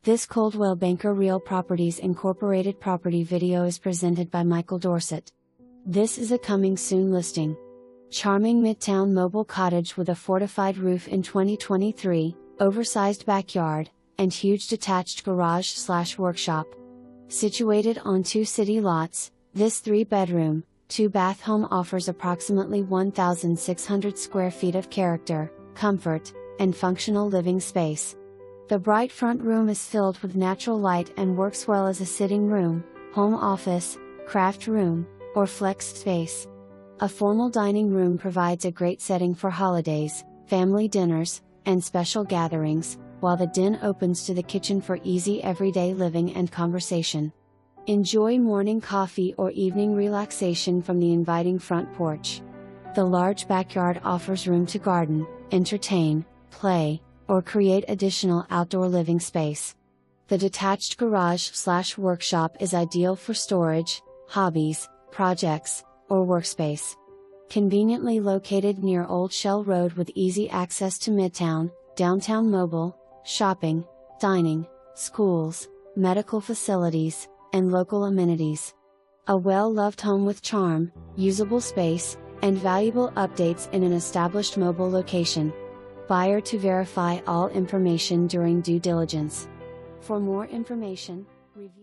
This Coldwell Banker Reehl Properties Incorporated property video is presented by Michael Dorset. This is a coming soon listing. Charming Midtown Mobile cottage with a fortified roof in 2023, oversized backyard, and huge detached garage/workshop. Situated on 2 city lots, this 3-bedroom, 2-bath home offers approximately 1,600 square feet of character, comfort, and functional living space. The bright front room is filled with natural light and works well as a sitting room, home office, craft room, or flex space. A formal dining room provides a great setting for holidays, family dinners, and special gatherings, while the den opens to the kitchen for easy everyday living and conversation. Enjoy morning coffee or evening relaxation from the inviting front porch. The large backyard offers room to garden, entertain, play, or create additional outdoor living space. The detached garage/workshop is ideal for storage, hobbies, projects, or workspace. Conveniently located near Old Shell Road with easy access to Midtown, Downtown Mobile, shopping, dining, schools, medical facilities, and local amenities. A well-loved home with charm, usable space, and valuable updates in an established mobile location. Buyer to verify all information during due diligence. For more information, review